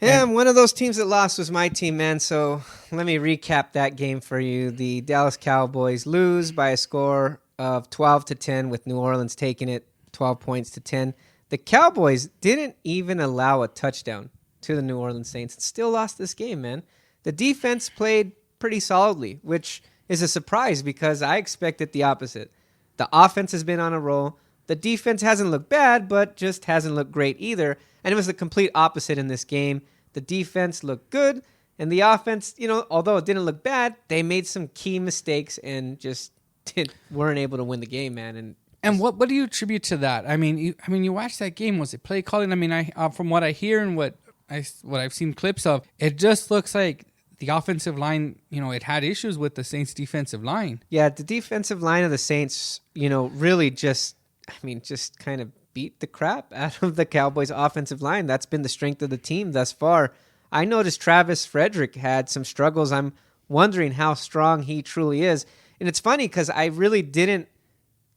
Yeah, one of those teams that lost was my team, man. So let me recap that game for you. The Dallas Cowboys lose by a score of 12-10 with New Orleans taking it 12 points to 10. The Cowboys didn't even allow a touchdown to the New Orleans Saints and still lost this game, man. The defense played pretty solidly, which is a surprise because I expected the opposite. The offense has been on a roll. The defense hasn't looked bad, but just hasn't looked great either. And it was the complete opposite in this game. The defense looked good, and the offense, although it didn't look bad, they made some key mistakes and just weren't able to win the game, man. And what do you attribute to that? I mean, you watched that game. Was it play calling? I mean, from what I hear and what I've seen clips of, it just looks like the offensive line, it had issues with the Saints' defensive line. Yeah, the defensive line of the Saints, really just kind of beat the crap out of the Cowboys' offensive line. That's been the strength of the team thus far. I noticed Travis Frederick had some struggles. I'm wondering how strong he truly is. And it's funny because I really didn't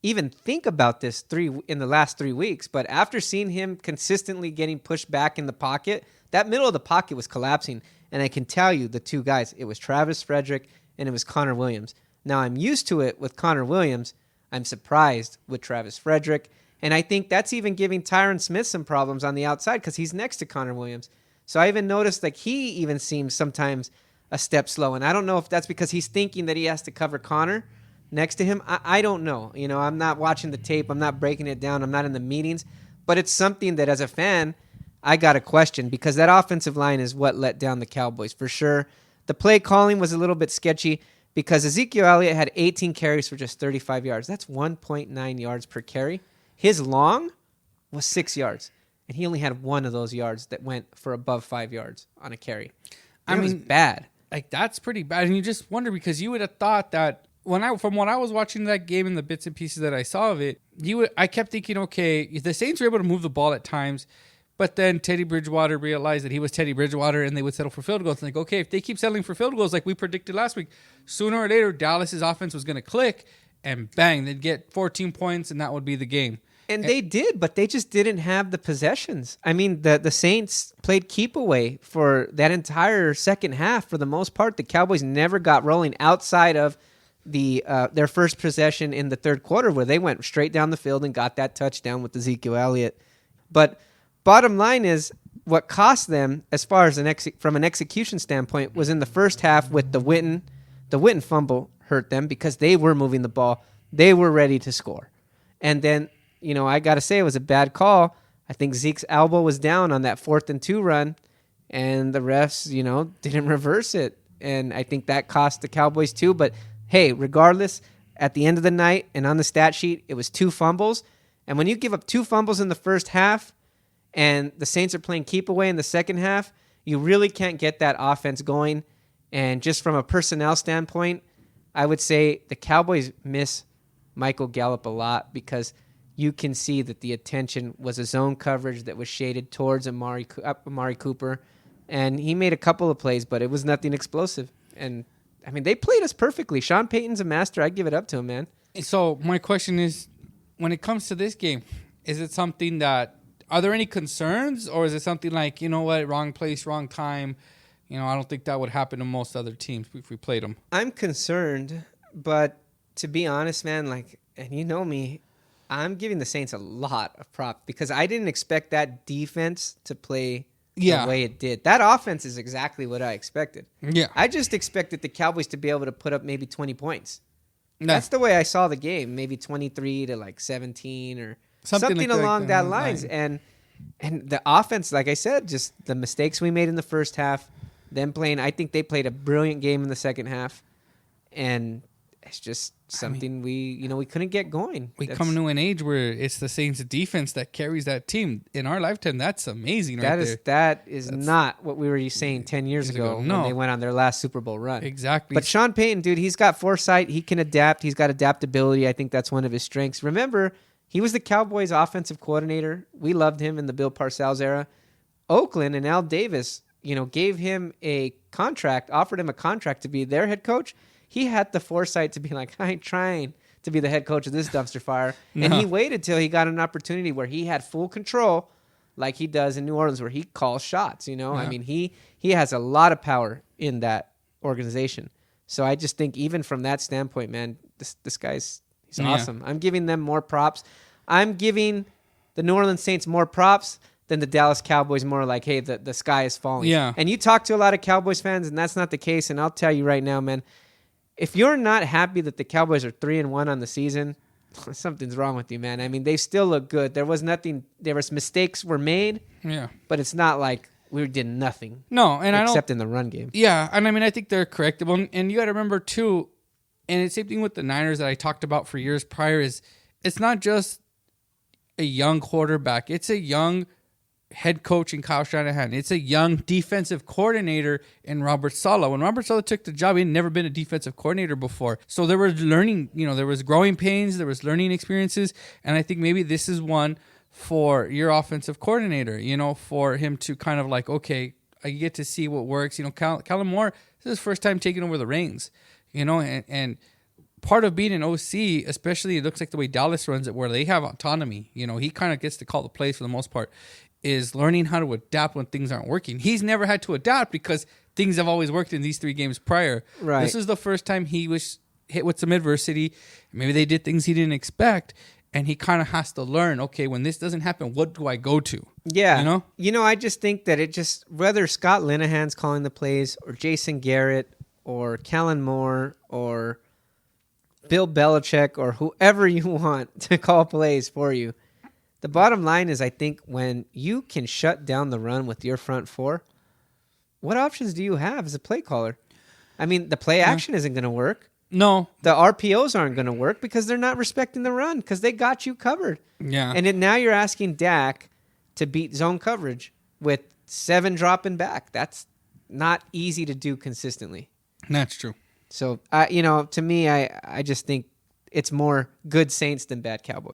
even think about this in the last 3 weeks. But after seeing him consistently getting pushed back in the pocket, that middle of the pocket was collapsing. And I can tell you the two guys, it was Travis Frederick and it was Connor Williams. Now I'm used to it with Connor Williams. I'm surprised with Travis Frederick. And I think that's even giving Tyron Smith some problems on the outside because he's next to Connor Williams. So I even noticed he even seems sometimes a step slow. And I don't know if that's because he's thinking that he has to cover Connor next to him. I don't know. I'm not watching the tape. I'm not breaking it down. I'm not in the meetings. But it's something that as a fan, I got to question because that offensive line is what let down the Cowboys for sure. The play calling was a little bit sketchy because Ezekiel Elliott had 18 carries for just 35 yards. That's 1.9 yards per carry. His long was 6 yards, and he only had one of those yards that went for above 5 yards on a carry. It was bad. Like, that's pretty bad. And you just wonder because you would have thought that from what I was watching that game and the bits and pieces that I saw of it, I kept thinking, okay, the Saints were able to move the ball at times, but then Teddy Bridgewater realized that he was Teddy Bridgewater and they would settle for field goals. Like, okay, if they keep settling for field goals like we predicted last week, sooner or later, Dallas's offense was going to click and bang, they'd get 14 points and that would be the game. And they did, but they just didn't have the possessions. I mean, the Saints played keep away for that entire second half for the most part. The Cowboys never got rolling outside of their first possession in the third quarter where they went straight down the field and got that touchdown with Ezekiel Elliott. But bottom line is what cost them as far as from an execution standpoint was in the first half with the Witten fumble hurt them because they were moving the ball. They were ready to score. And then, I got to say it was a bad call. I think Zeke's elbow was down on that 4th and 2 run, and the refs, didn't reverse it. And I think that cost the Cowboys too. But, hey, regardless, at the end of the night and on the stat sheet, it was 2 fumbles. And when you give up 2 fumbles in the first half and the Saints are playing keep away in the second half, you really can't get that offense going. And just from a personnel standpoint, I would say the Cowboys miss Michael Gallup a lot because you can see that the attention was a zone coverage that was shaded towards Amari Cooper. And he made a couple of plays, but it was nothing explosive. And, I mean, they played us perfectly. Sean Payton's a master. I give it up to him, man. So my question is, when it comes to this game, is it something that – are there any concerns? Or is it something like, you know what, wrong place, wrong time? I don't think that would happen to most other teams if we played them. I'm concerned, but to be honest, man, and you know me, I'm giving the Saints a lot of props because I didn't expect that defense to play the way it did. That offense is exactly what I expected. Yeah. I just expected the Cowboys to be able to put up maybe 20 points. That's the way I saw the game, maybe 23 to 17 or something along that lines. And the offense, like I said, just the mistakes we made in the first half, I think they played a brilliant game in the second half. And it's just something we couldn't get going. We come to an age where it's the Saints defense that carries that team. In our lifetime, that's amazing there. That is not what we were saying 10 years ago when they went on their last Super Bowl run. Exactly. But Sean Payton, dude, he's got foresight. He can adapt. He's got adaptability. I think that's one of his strengths. Remember, he was the Cowboys offensive coordinator. We loved him in the Bill Parcells era. Oakland and Al Davis, gave him offered him a contract to be their head coach. He had the foresight to be like, I ain't trying to be the head coach of this dumpster fire. No. And he waited till he got an opportunity where he had full control like he does in New Orleans, where he calls shots. You know, Yeah. I mean, he has a lot of power in that organization. So I just think even from that standpoint, man, this guy's he's awesome. I'm giving them more props. I'm giving the New Orleans Saints more props than the Dallas Cowboys, more like, hey, the sky is falling. Yeah. And you talk to a lot of Cowboys fans, and that's not the case. And I'll tell you right now, man, if you're not happy that the Cowboys are 3-1 on the season, something's wrong with you, man. I mean, they still look good. There was mistakes were made, but it's not like we did nothing. No, and except in the run game. Yeah, and I mean, I think they're correctable. And you got to remember too, and it's the same thing with the Niners that I talked about for years prior. Is it's not just a young quarterback; it's a young head coach in Kyle Shanahan. It's a young defensive coordinator in Robert Saleh. When Robert Saleh took the job, he had never been a defensive coordinator before. So there was learning, there was growing pains, there was learning experiences. And I think maybe this is one for your offensive coordinator, for him to kind of like, okay, I get to see what works. Kellen Moore, this is his first time taking over the reins, and part of being an OC, especially it looks like the way Dallas runs it, where they have autonomy, he kind of gets to call the plays for the most part, is learning how to adapt when things aren't working. He's never had to adapt because things have always worked in these 3 games prior. Right. This is the first time he was hit with some adversity. Maybe they did things he didn't expect, and he kind of has to learn, okay, when this doesn't happen, what do I go to? Yeah. I just think that whether Scott Linehan's calling the plays or Jason Garrett or Kellen Moore or Bill Belichick or whoever you want to call plays for you, the bottom line is, I think when you can shut down the run with your front four, what options do you have as a play caller? I mean, the play action isn't going to work. No. The RPOs aren't going to work because they're not respecting the run because they got you covered. Yeah. And now you're asking Dak to beat zone coverage with 7 dropping back. That's not easy to do consistently. That's true. So, to me, I just think it's more good Saints than bad Cowboys.